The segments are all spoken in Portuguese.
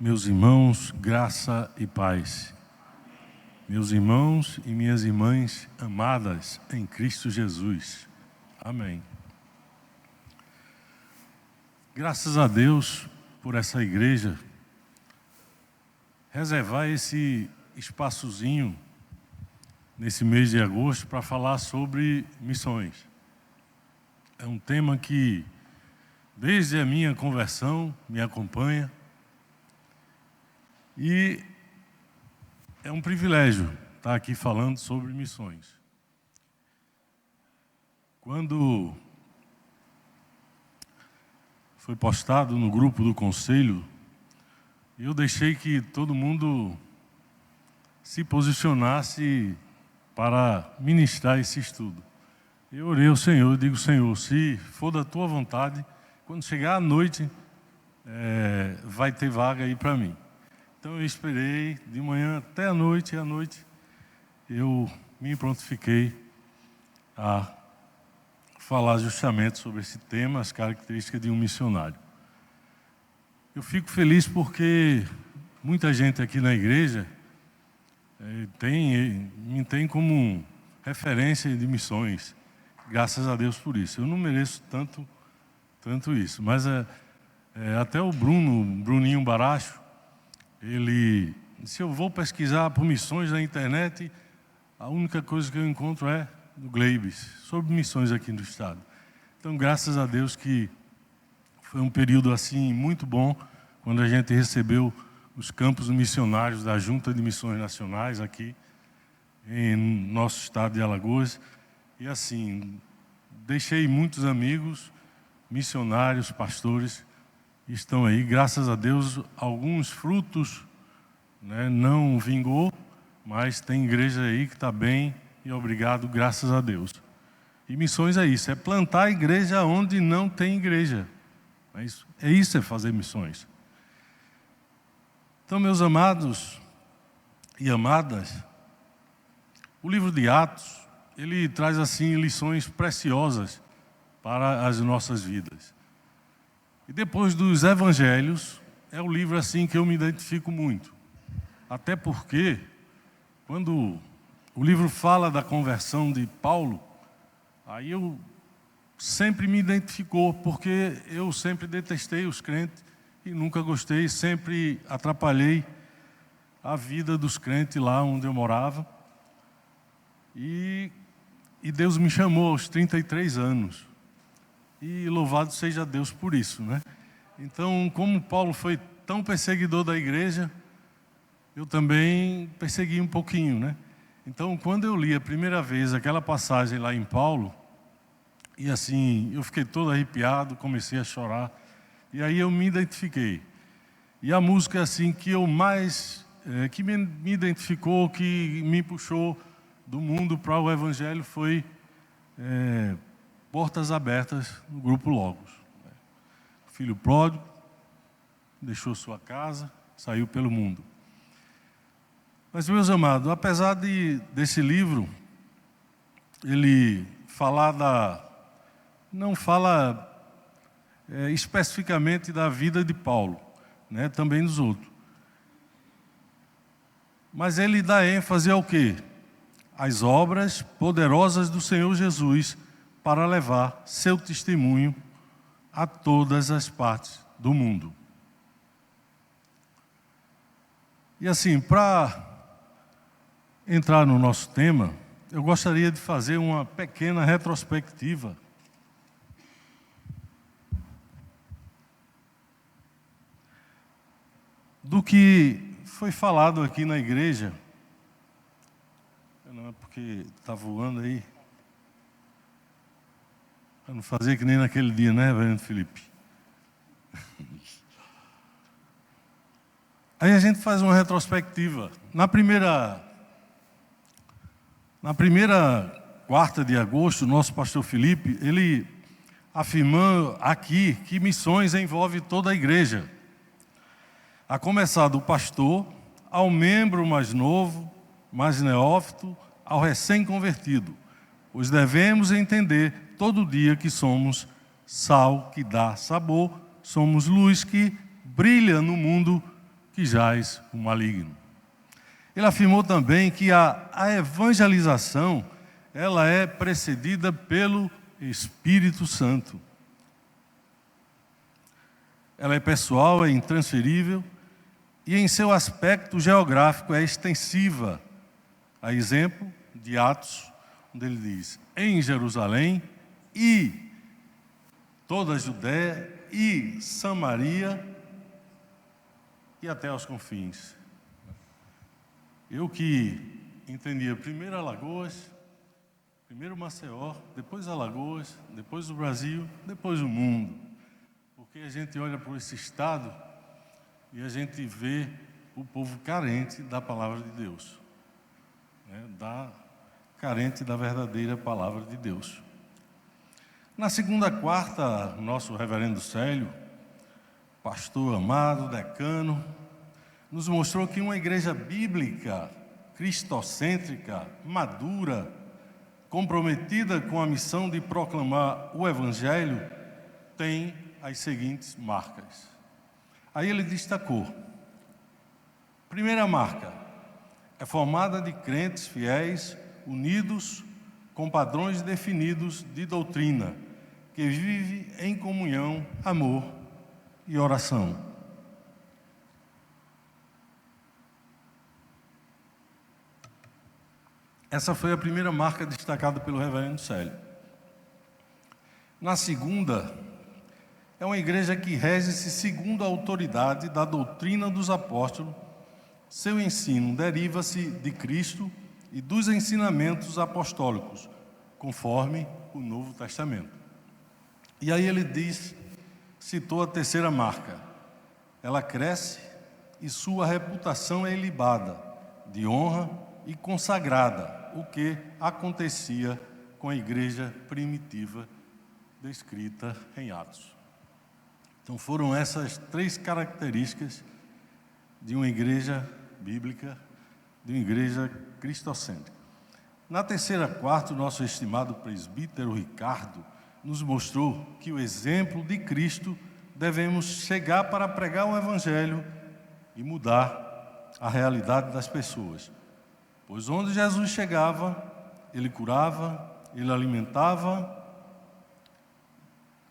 Meus irmãos, graça e paz. Meus irmãos e minhas irmãs amadas em Cristo Jesus. Amém. Graças a Deus por essa igreja reservar esse espaçozinho nesse mês de agosto para falar sobre missões. É um tema que desde a minha conversão me acompanha e é um privilégio estar aqui falando sobre missões. Quando foi postado no grupo do conselho, eu deixei que todo mundo se posicionasse para ministrar esse estudo. Eu orei ao Senhor, digo: Senhor, se for da Tua vontade, quando chegar a noite, vai ter vaga aí para mim. Então eu esperei de manhã até a noite, e à noite eu me prontifiquei a falar justamente sobre esse tema, as características de um missionário. Eu fico feliz porque muita gente aqui na igreja me tem como referência de missões. Graças a Deus por isso. Eu não mereço tanto isso, mas até o Bruninho Baracho, ele disse: eu vou pesquisar por missões na internet, a única coisa que eu encontro é do Gleibes, sobre missões aqui no estado. Então, graças a Deus que foi um período assim muito bom, quando a gente recebeu os campos missionários da Junta de Missões Nacionais aqui em nosso estado de Alagoas. E assim, deixei muitos amigos, missionários, pastores, estão aí, graças a Deus, alguns frutos, não vingou, mas tem igreja aí que está bem e obrigado, graças a Deus. E missões é isso, é plantar a igreja onde não tem igreja. É isso, é fazer missões. Então, meus amados e amadas, o livro de Atos, ele traz assim lições preciosas para as nossas vidas. E depois dos evangelhos, é o livro assim que eu me identifico muito. Até porque, quando o livro fala da conversão de Paulo, aí eu sempre me identificou, porque eu sempre detestei os crentes e nunca gostei, sempre atrapalhei a vida dos crentes lá onde eu morava. E Deus me chamou aos 33 anos. E louvado seja Deus por isso, Então, como Paulo foi tão perseguidor da igreja, eu também persegui um pouquinho, Então, quando eu li a primeira vez aquela passagem lá em Paulo, e assim, eu fiquei todo arrepiado, comecei a chorar, e aí eu me identifiquei. E a música assim que eu mais, que me identificou, que me puxou do mundo para o evangelho foi Portas Abertas no grupo Logos. O filho pródigo deixou sua casa, saiu pelo mundo. Mas, meus amados, apesar desse livro, ele não fala especificamente da vida de Paulo, também dos outros. Mas ele dá ênfase ao quê? As obras poderosas do Senhor Jesus para levar seu testemunho a todas as partes do mundo. E assim, para entrar no nosso tema, eu gostaria de fazer uma pequena retrospectiva do que foi falado aqui na igreja. Não é porque está voando aí. Para não fazer que nem naquele dia, Reverendo Felipe? Aí a gente faz uma retrospectiva. Na primeira quarta de agosto, nosso pastor Felipe, ele afirmou aqui que missões envolve toda a igreja. A começar do pastor, ao membro mais novo, mais neófito, ao recém-convertido. Pois devemos entender todo dia que somos sal que dá sabor, somos luz que brilha no mundo que jaz o maligno. Ele afirmou também que a evangelização ela é precedida pelo Espírito Santo. Ela é pessoal, é intransferível e em seu aspecto geográfico é extensiva. A exemplo de Atos, onde ele diz, em Jerusalém e toda a Judéia e Samaria e até aos confins. Eu que entendia primeiro Alagoas, primeiro Maceió, depois Alagoas, depois o Brasil, depois o mundo. Porque a gente olha para esse estado e a gente vê o povo carente da palavra de Deus, né? Carente da verdadeira palavra de Deus. Na segunda quarta, nosso reverendo Célio, pastor amado, decano, nos mostrou que uma igreja bíblica, cristocêntrica, madura, comprometida com a missão de proclamar o Evangelho, tem as seguintes marcas. Aí ele destacou. Primeira marca, é formada de crentes fiéis, unidos, com padrões definidos de doutrina, que vive em comunhão, amor e oração. Essa foi a primeira marca destacada pelo reverendo Célio. Na segunda, é uma igreja que rege-se segundo a autoridade da doutrina dos apóstolos. Seu ensino deriva-se de Cristo e dos ensinamentos apostólicos, conforme o Novo Testamento. E aí ele citou a terceira marca. Ela cresce e sua reputação é ilibada, de honra e consagrada, o que acontecia com a igreja primitiva descrita em Atos. Então foram essas três características de uma igreja bíblica, de uma igreja cristocêntrica. Na terceira quarta, o nosso estimado presbítero Ricardo nos mostrou que o exemplo de Cristo devemos chegar para pregar o Evangelho e mudar a realidade das pessoas. Pois onde Jesus chegava, ele curava, ele alimentava,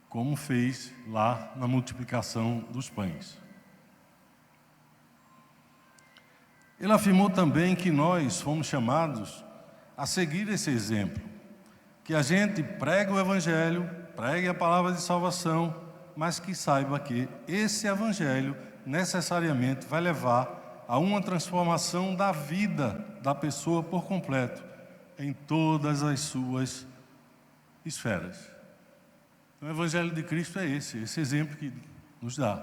como fez lá na multiplicação dos pães. Ele afirmou também que nós fomos chamados a seguir esse exemplo, que a gente pregue o Evangelho, pregue a palavra de salvação, mas que saiba que esse Evangelho necessariamente vai levar a uma transformação da vida da pessoa por completo, em todas as suas esferas. Então, o Evangelho de Cristo é esse exemplo que nos dá.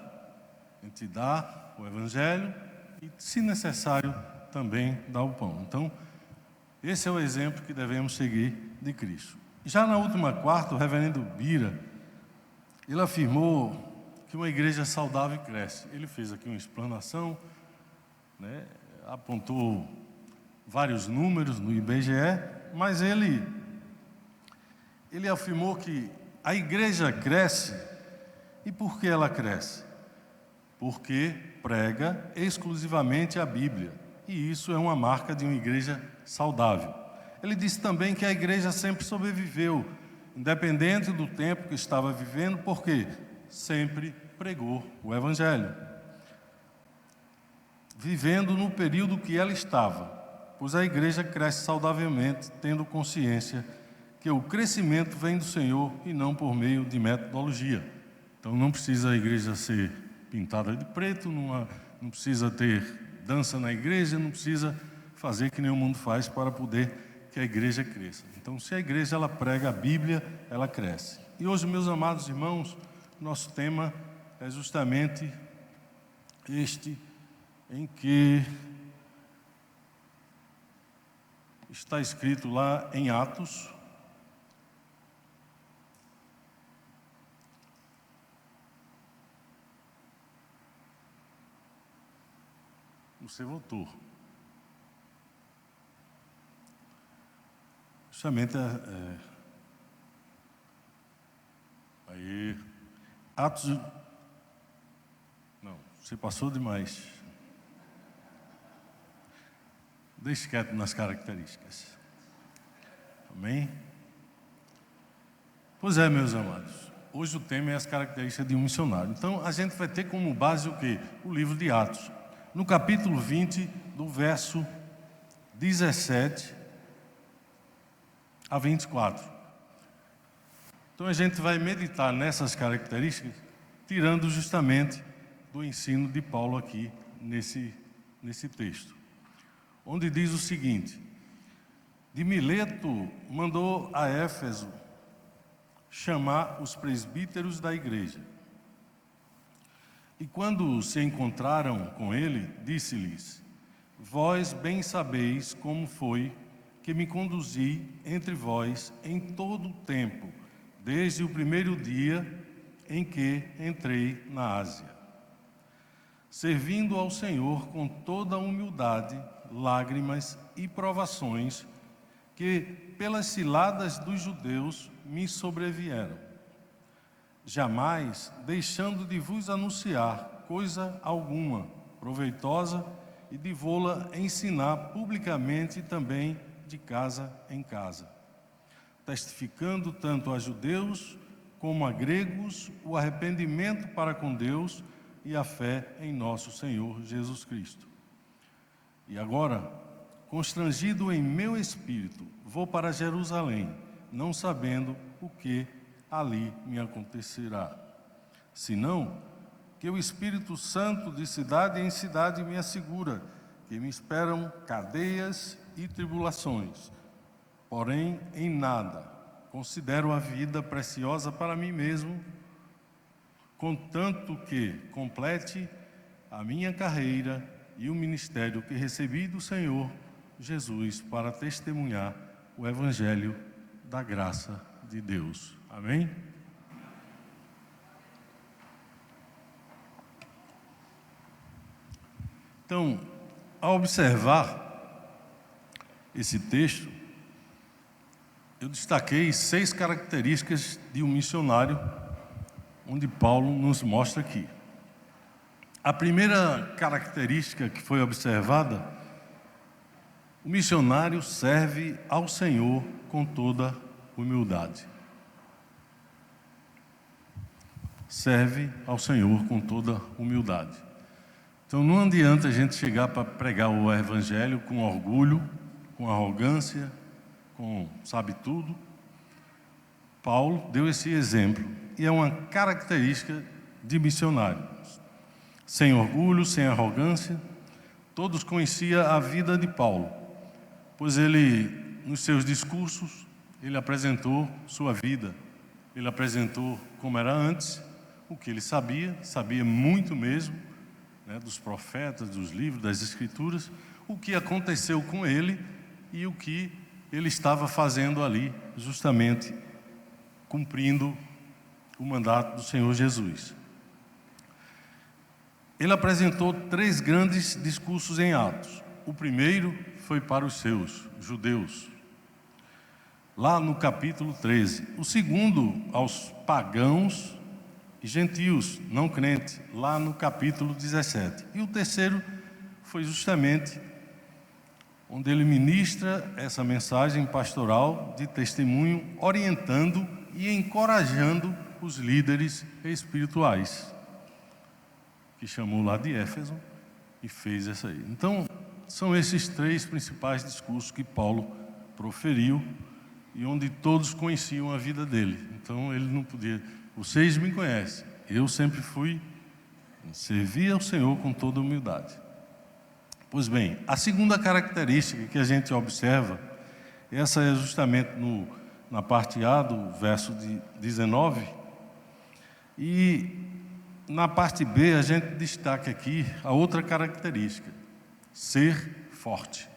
A gente dá o Evangelho e, se necessário, também dá o pão. Então, esse é o exemplo que devemos seguir de Cristo. Já na última quarta, o reverendo Bira, ele afirmou que uma igreja saudável cresce. Ele fez aqui uma explanação, né, apontou vários números no IBGE, mas ele afirmou que a igreja cresce. E por que ela cresce? Porque prega exclusivamente a Bíblia. E isso é uma marca de uma igreja saudável. Ele disse também que a igreja sempre sobreviveu, independente do tempo que estava vivendo, porque sempre pregou o Evangelho. Vivendo no período que ela estava, pois a igreja cresce saudavelmente, tendo consciência que o crescimento vem do Senhor e não por meio de metodologia. Então não precisa a igreja ser pintada de preto, não precisa ter dança na igreja, não precisa fazer que nem o mundo faz para poder que a igreja cresça. Então, se a igreja ela prega a Bíblia, ela cresce. E hoje, meus amados irmãos, nosso tema é justamente este, em que está escrito lá em Atos. Você voltou. Justamente aí, Atos. Não, você passou demais. Deixe quieto nas características. Amém? Pois é, meus amados. Hoje o tema é as características de um missionário. Então, a gente vai ter como base o quê? O livro de Atos. No capítulo 20, do verso 17 a 24. Então, a gente vai meditar nessas características, tirando justamente do ensino de Paulo aqui, nesse texto. Onde diz o seguinte: de Mileto mandou a Éfeso chamar os presbíteros da igreja. E quando se encontraram com ele, disse-lhes: vós bem sabeis como foi que me conduzi entre vós em todo o tempo, desde o primeiro dia em que entrei na Ásia, servindo ao Senhor com toda a humildade, lágrimas e provações que, pelas ciladas dos judeus, me sobrevieram, jamais deixando de vos anunciar coisa alguma proveitosa e de vô-la ensinar publicamente também de casa em casa, testificando tanto a judeus como a gregos o arrependimento para com Deus e a fé em nosso Senhor Jesus Cristo. E agora, constrangido em meu espírito, vou para Jerusalém, não sabendo o que ali me acontecerá, senão que o Espírito Santo de cidade em cidade me assegura que me esperam cadeias e tribulações. Porém, em nada considero a vida preciosa para mim mesmo, contanto que complete a minha carreira e o ministério que recebi do Senhor Jesus para testemunhar o Evangelho da graça de Deus. Amém? Então, ao observar esse texto, eu destaquei 6 características de um missionário, onde Paulo nos mostra aqui. A primeira característica que foi observada: o missionário serve ao Senhor com toda humildade. Serve ao Senhor com toda humildade. Então não adianta a gente chegar para pregar o Evangelho com orgulho, com arrogância, com sabe tudo. Paulo deu esse exemplo e é uma característica de missionário. Sem orgulho, sem arrogância. Todos conheciam a vida de Paulo, pois ele, nos seus discursos, ele apresentou sua vida. Ele apresentou como era antes, o que ele sabia muito mesmo, dos profetas, dos livros, das escrituras, o que aconteceu com ele e o que ele estava fazendo ali, justamente cumprindo o mandato do Senhor Jesus. Ele apresentou 3 grandes discursos em Atos. O primeiro foi para os seus judeus, lá no capítulo 13. O segundo aos pagãos e gentios, não crentes, lá no capítulo 17. E o terceiro foi justamente onde ele ministra essa mensagem pastoral de testemunho, orientando e encorajando os líderes espirituais, que chamou lá de Éfeso e fez essa aí. Então, são esses 3 principais discursos que Paulo proferiu e onde todos conheciam a vida dele. Então, ele não podia... Vocês me conhecem, eu sempre servi ao Senhor com toda humildade. Pois bem, a segunda característica que a gente observa, essa é justamente na parte A do verso 19, e na parte B a gente destaca aqui a outra característica: ser forte.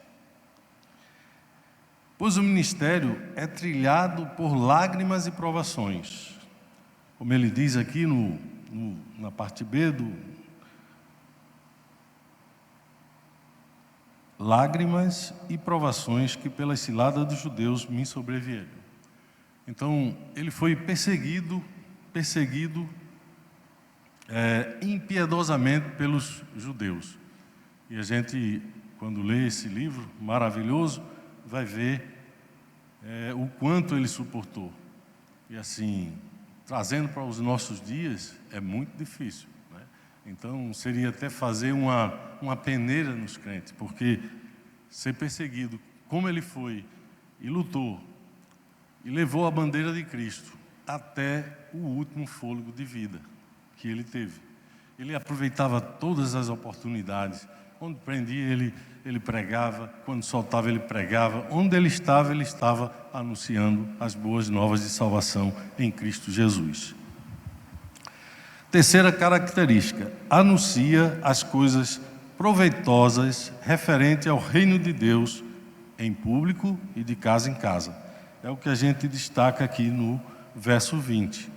Pois o ministério é trilhado por lágrimas e provações. Como ele diz aqui na parte B lágrimas e provações que pelas ciladas dos judeus me sobrevieram. Então, ele foi perseguido impiedosamente pelos judeus. E a gente quando lê esse livro maravilhoso, vai ver o quanto ele suportou. E assim, trazendo para os nossos dias, é muito difícil, né? Então, seria até fazer uma peneira nos crentes, porque ser perseguido como ele foi, e lutou, e levou a bandeira de Cristo até o último fôlego de vida que ele teve. Ele aproveitava todas as oportunidades. Onde prendia, ele pregava. Quando soltava, ele pregava. Onde ele estava anunciando as boas novas de salvação em Cristo Jesus. Terceira característica: anuncia as coisas proveitosas referente ao reino de Deus em público e de casa em casa. É o que a gente destaca aqui no verso 20.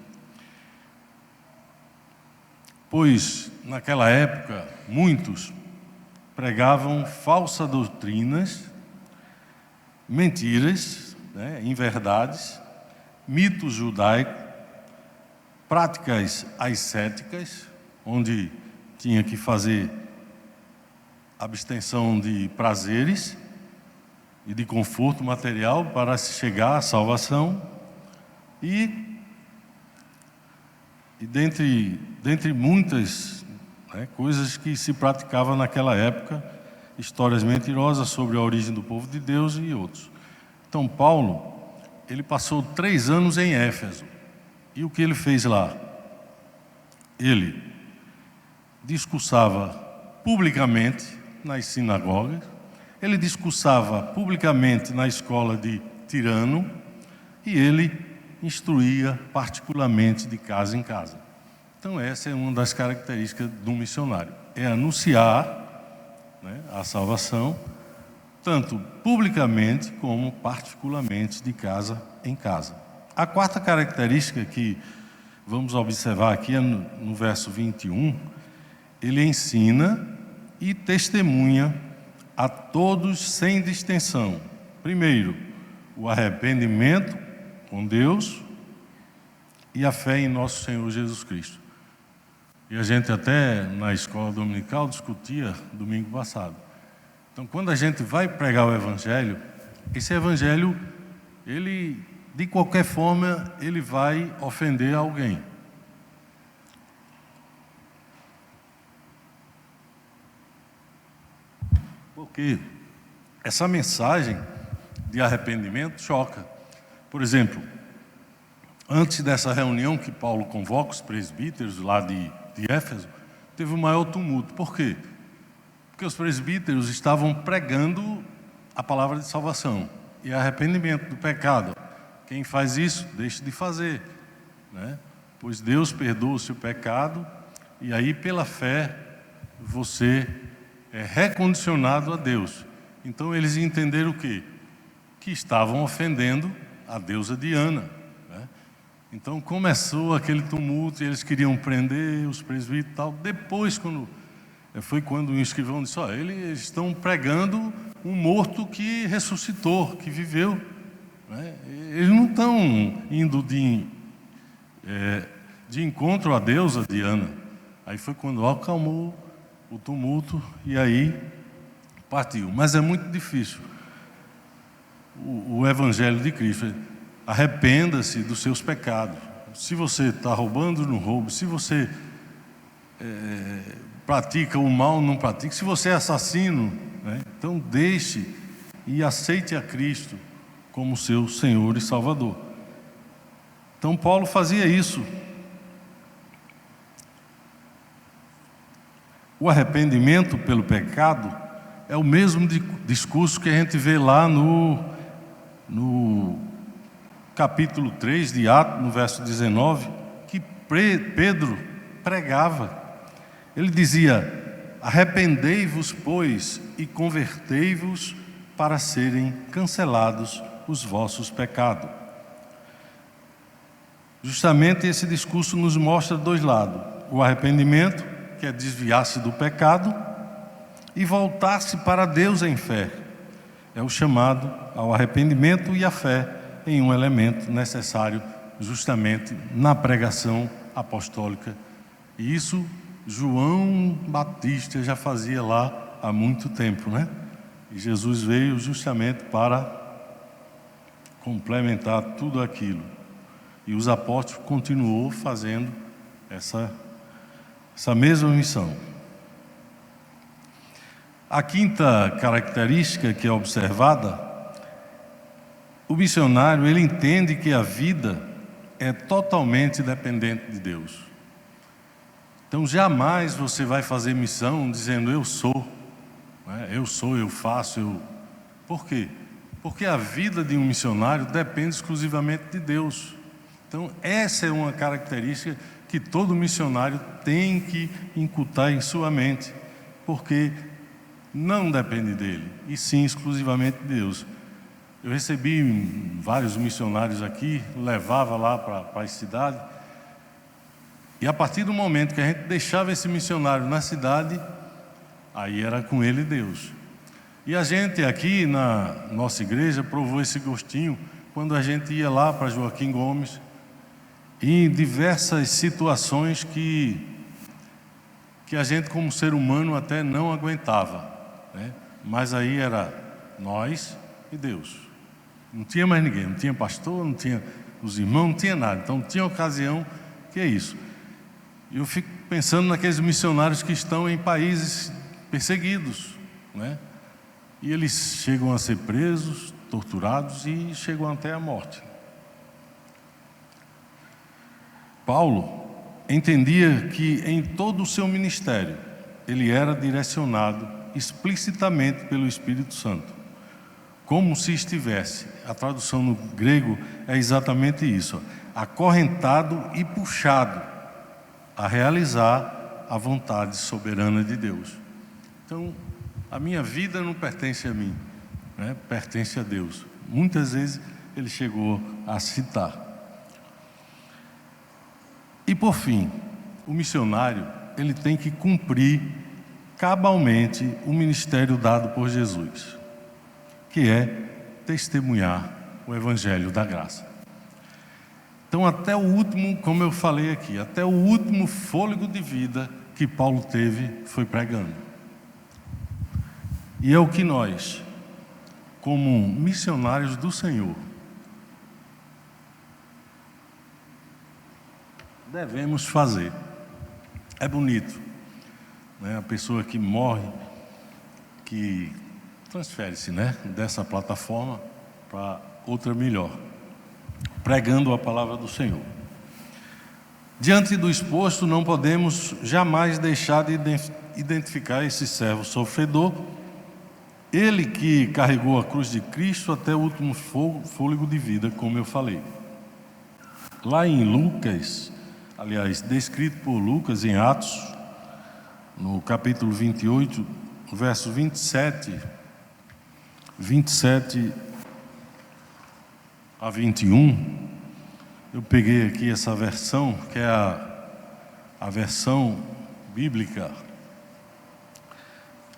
Pois, naquela época, muitos pregavam falsas doutrinas, mentiras, inverdades, mitos judaicos, práticas ascéticas, onde tinha que fazer abstenção de prazeres e de conforto material para se chegar à salvação, e dentre muitas coisas que se praticavam naquela época, histórias mentirosas sobre a origem do povo de Deus e outros. Então Paulo, ele passou 3 anos em Éfeso, e o que ele fez lá? Ele discursava publicamente nas sinagogas, ele discursava publicamente na escola de Tirano, e ele instruía particularmente de casa em casa. Então essa é uma das características do missionário, é anunciar a salvação, tanto publicamente como particularmente de casa em casa. A quarta característica que vamos observar aqui é no verso 21, ele ensina e testemunha a todos sem distinção. Primeiro, o arrependimento com Deus e a fé em nosso Senhor Jesus Cristo. E a gente até na escola dominical discutia domingo passado. Então, quando a gente vai pregar o Evangelho, esse Evangelho, ele, de qualquer forma, ele vai ofender alguém. Porque essa mensagem de arrependimento choca. Por exemplo, antes dessa reunião que Paulo convoca os presbíteros lá de Éfeso, teve o maior tumulto. Por quê? Porque os presbíteros estavam pregando a palavra de salvação e arrependimento do pecado. Quem faz isso, deixe de fazer, Pois Deus perdoa o seu pecado, e aí pela fé você é recondicionado a Deus. Então eles entenderam o quê? Que estavam ofendendo a deusa Diana. Então começou aquele tumulto, e eles queriam prender os presbíteros e tal. Depois, foi quando o escrivão disse: eles estão pregando um morto que ressuscitou, que viveu. Eles não estão indo de encontro à deusa Diana. Aí foi quando acalmou o tumulto, e aí partiu. Mas é muito difícil. O Evangelho de Cristo: arrependa-se dos seus pecados. Se você está roubando, não roube. Se você pratica o mal, não pratique. Se você é assassino, então deixe e aceite a Cristo como seu Senhor e Salvador. Então Paulo fazia isso. O arrependimento pelo pecado é o mesmo discurso que a gente vê lá no capítulo 3 de Atos, no verso 19, que Pedro pregava. Ele dizia: arrependei-vos, pois, e convertei-vos, para serem cancelados os vossos pecados. Justamente esse discurso nos mostra 2 lados: o arrependimento, que é desviar-se do pecado, e voltar-se para Deus em fé. É o chamado ao arrependimento e à fé em um elemento necessário justamente na pregação apostólica. E isso João Batista já fazia lá há muito tempo, E Jesus veio justamente para complementar tudo aquilo. E os apóstolos continuou fazendo essa mesma missão. A quinta característica que é observada, o missionário, ele entende que a vida é totalmente dependente de Deus. Então jamais você vai fazer missão dizendo eu sou, né? Eu faço. Por quê? Porque a vida de um missionário depende exclusivamente de Deus. Então essa é uma característica que todo missionário tem que incutir em sua mente, porque não depende dele, e sim exclusivamente de Deus. Eu recebi vários missionários aqui, levava lá para a cidade, e a partir do momento que a gente deixava esse missionário na cidade, aí era com ele Deus. E a gente aqui na nossa igreja provou esse gostinho quando a gente ia lá para Joaquim Gomes, em diversas situações que a gente como ser humano até não aguentava, né? Mas aí era nós e Deus. Não tinha mais ninguém, não tinha pastor, não tinha os irmãos, não tinha nada. Então tinha ocasião que é isso. E eu fico pensando naqueles missionários que estão em países perseguidos, né? E eles chegam a ser presos, torturados e chegam até a morte. Paulo entendia que em todo o seu ministério ele era direcionado explicitamente pelo Espírito Santo, como se estivesse, a tradução no grego é exatamente isso, acorrentado e puxado a realizar a vontade soberana de Deus. Então, a minha vida não pertence a mim, né? Pertence a Deus. Muitas vezes ele chegou a citar. E por fim, o missionário, ele tem que cumprir cabalmente o ministério dado por Jesus, que é testemunhar o Evangelho da graça. Então até o último, como eu falei aqui, até o último fôlego de vida que Paulo teve foi pregando. E é o que nós, como missionários do Senhor, devemos fazer. É bonito, né? A pessoa que morre, que transfere-se, né, dessa plataforma para outra melhor, pregando a palavra do Senhor. Diante do exposto, não podemos jamais deixar de identificar esse servo sofredor, ele que carregou a cruz de Cristo até o último fôlego de vida, como eu falei. Lá em Lucas, aliás, descrito por Lucas em Atos, no capítulo 28, verso 27 a 21, eu peguei aqui essa versão, que é a versão bíblica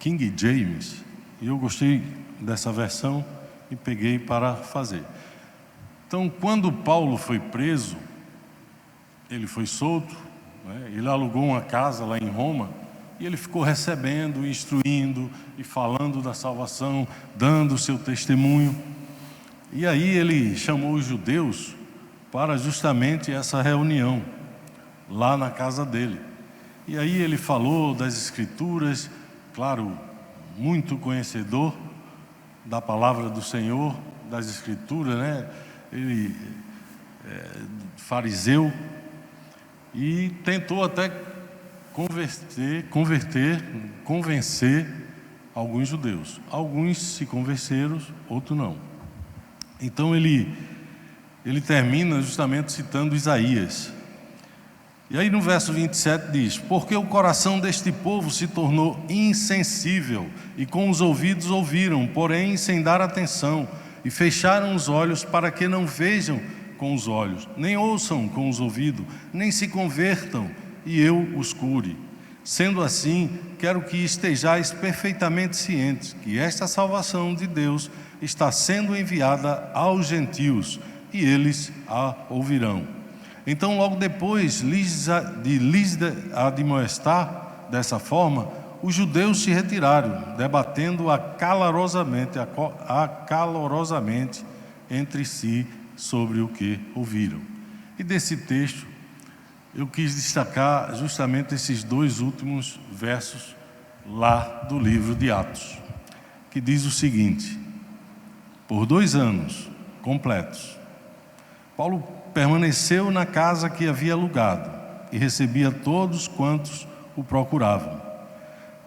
King James, e eu gostei dessa versão e peguei para fazer. Então, quando Paulo foi preso, ele foi solto, né? Ele alugou uma casa lá em Roma, e ele ficou recebendo, instruindo e falando da salvação, dando o seu testemunho. E aí ele chamou os judeus para justamente essa reunião, lá na casa dele. E aí ele falou das Escrituras, claro, muito conhecedor da palavra do Senhor, das Escrituras, né? Ele fariseu, e tentou até convencer alguns judeus. Alguns se convenceram, outros não. Então ele termina justamente citando Isaías. E aí no verso 27 diz: porque o coração deste povo se tornou insensível, e com os ouvidos ouviram, porém sem dar atenção, e fecharam os olhos para que não vejam com os olhos, nem ouçam com os ouvidos, nem se convertam, e eu os cure. Sendo assim, quero que estejais perfeitamente cientes que esta salvação de Deus está sendo enviada aos gentios, e eles a ouvirão. Então, logo depois de lhes admoestar dessa forma, os judeus se retiraram, debatendo acalorosamente entre si sobre o que ouviram. E desse texto, eu quis destacar justamente esses 2 últimos versos lá do livro de Atos, que diz o seguinte: por 2 anos completos, Paulo permaneceu na casa que havia alugado e recebia todos quantos o procuravam.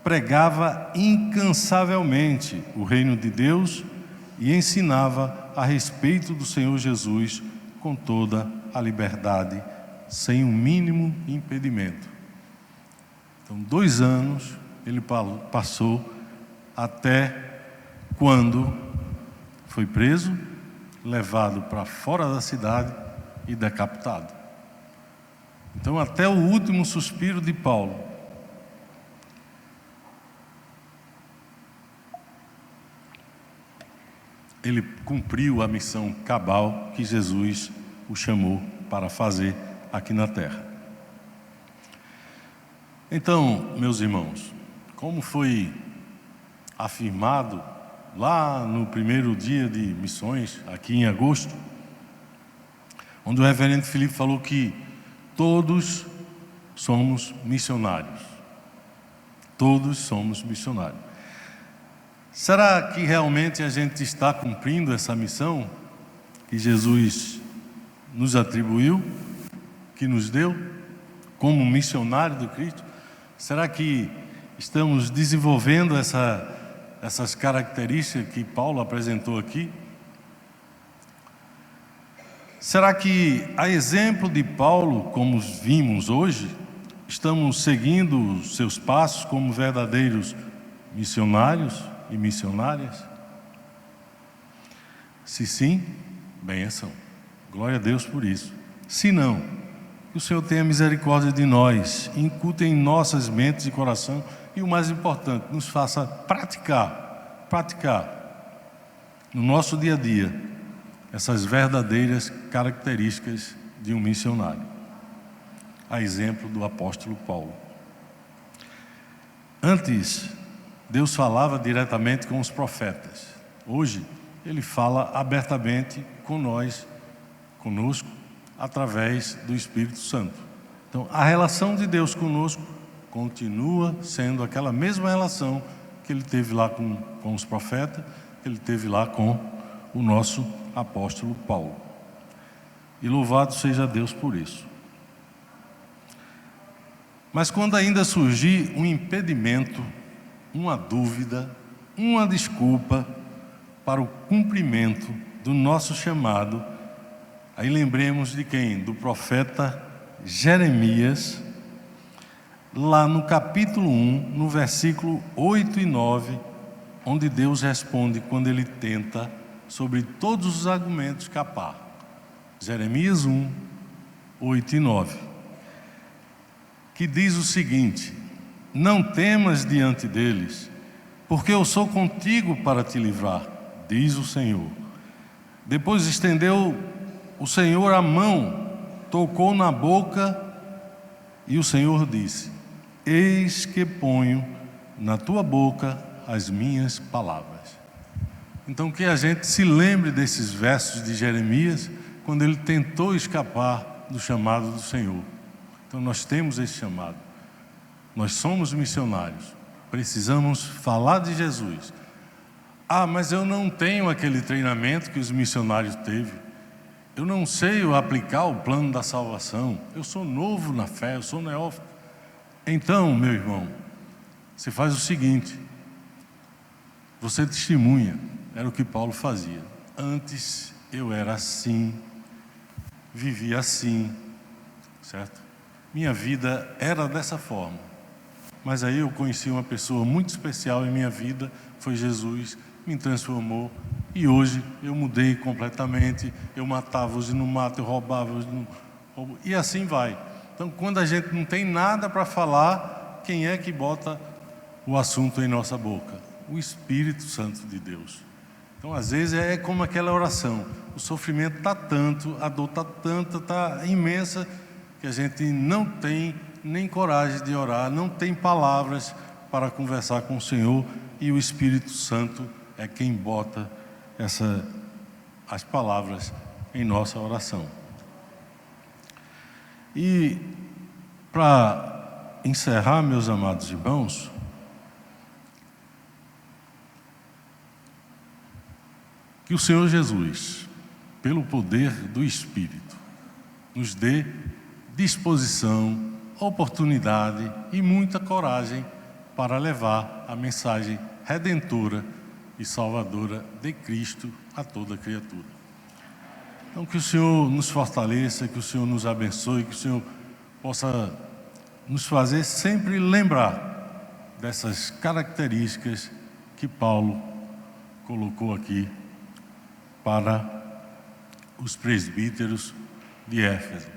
Pregava incansavelmente o reino de Deus e ensinava a respeito do Senhor Jesus com toda a liberdade, sem o mínimo impedimento. Então, 2 anos ele passou até quando foi preso, levado para fora da cidade e decapitado. Então, até o último suspiro de Paulo, ele cumpriu a missão cabal que Jesus o chamou para fazer aqui na terra. Então, meus irmãos, como foi afirmado lá no primeiro dia de missões, aqui em agosto, onde o reverendo Felipe falou que todos somos missionários. Todos somos missionários. Será que realmente a gente está cumprindo essa missão que Jesus nos atribuiu, que nos deu, como missionário do Cristo? Será que estamos desenvolvendo essas características que Paulo apresentou aqui? Será que, a exemplo de Paulo, como vimos hoje, estamos seguindo os seus passos como verdadeiros missionários e missionárias? Se sim, bênção. Glória a Deus por isso. Se não, que o Senhor tenha misericórdia de nós, incute em nossas mentes e coração, e o mais importante, nos faça praticar no nosso dia a dia essas verdadeiras características de um missionário, a exemplo do apóstolo Paulo. Antes, Deus falava diretamente com os profetas. Hoje, Ele fala abertamente conosco, através do Espírito Santo. Então, a relação de Deus conosco continua sendo aquela mesma relação que Ele teve lá com os profetas, que Ele teve lá com o nosso apóstolo Paulo. E louvado seja Deus por isso. Mas quando ainda surgir um impedimento, uma dúvida, uma desculpa para o cumprimento do nosso chamado, aí lembremos de quem? Do profeta Jeremias, lá no capítulo 1, no versículo 8 e 9, onde Deus responde quando ele tenta sobre todos os argumentos capar. Jeremias 1, 8 e 9, que diz o seguinte: não temas diante deles, porque eu sou contigo para te livrar, diz o Senhor. Depois estendeu o Senhor a mão, tocou na boca, e o Senhor disse: eis que ponho na tua boca as minhas palavras. Então, que a gente se lembre desses versos de Jeremias, quando ele tentou escapar do chamado do Senhor. Então, nós temos esse chamado. Nós somos missionários. Precisamos falar de Jesus. Ah, mas eu não tenho aquele treinamento que os missionários teve. Eu não sei aplicar o plano da salvação. Eu sou novo na fé, eu sou neófito. Então, meu irmão, você faz o seguinte: você testemunha. Era o que Paulo fazia. Antes eu era assim, vivia assim, certo? Minha vida era dessa forma. Mas aí eu conheci uma pessoa muito especial em minha vida, foi Jesus, me transformou, e hoje eu mudei completamente. Eu matava, hoje não mato, eu roubava, hoje não roubo, e assim vai. Então, quando a gente não tem nada para falar, quem é que bota o assunto em nossa boca? O Espírito Santo de Deus. Então, às vezes é como aquela oração: o sofrimento está tanto, a dor está tanta, está imensa, que a gente não tem nem coragem de orar, não tem palavras para conversar com o Senhor, e o Espírito Santo é quem bota as palavras em nossa oração. E para encerrar, meus amados irmãos, que o Senhor Jesus, pelo poder do Espírito, nos dê disposição, oportunidade e muita coragem para levar a mensagem redentora e salvadora de Cristo a toda criatura. Então, que o Senhor nos fortaleça, que o Senhor nos abençoe, que o Senhor possa nos fazer sempre lembrar dessas características que Paulo colocou aqui para os presbíteros de Éfeso.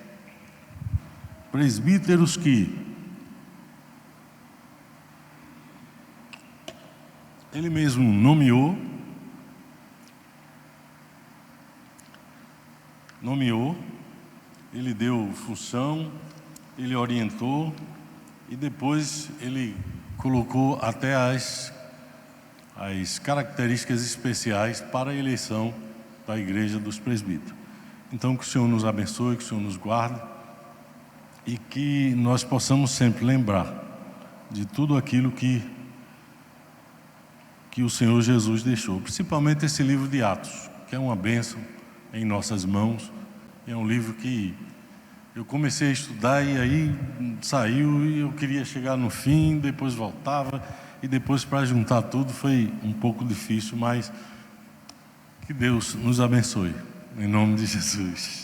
Presbíteros que ele mesmo nomeou, ele deu função, ele orientou e depois ele colocou até as características especiais para a eleição da igreja dos presbíteros. Então, que o Senhor nos abençoe, que o Senhor nos guarde e que nós possamos sempre lembrar de tudo aquilo que o Senhor Jesus deixou, principalmente esse livro de Atos, que é uma bênção em nossas mãos. É um livro que eu comecei a estudar e aí saiu e eu queria chegar no fim, depois voltava e depois para juntar tudo foi um pouco difícil, mas que Deus nos abençoe, em nome de Jesus.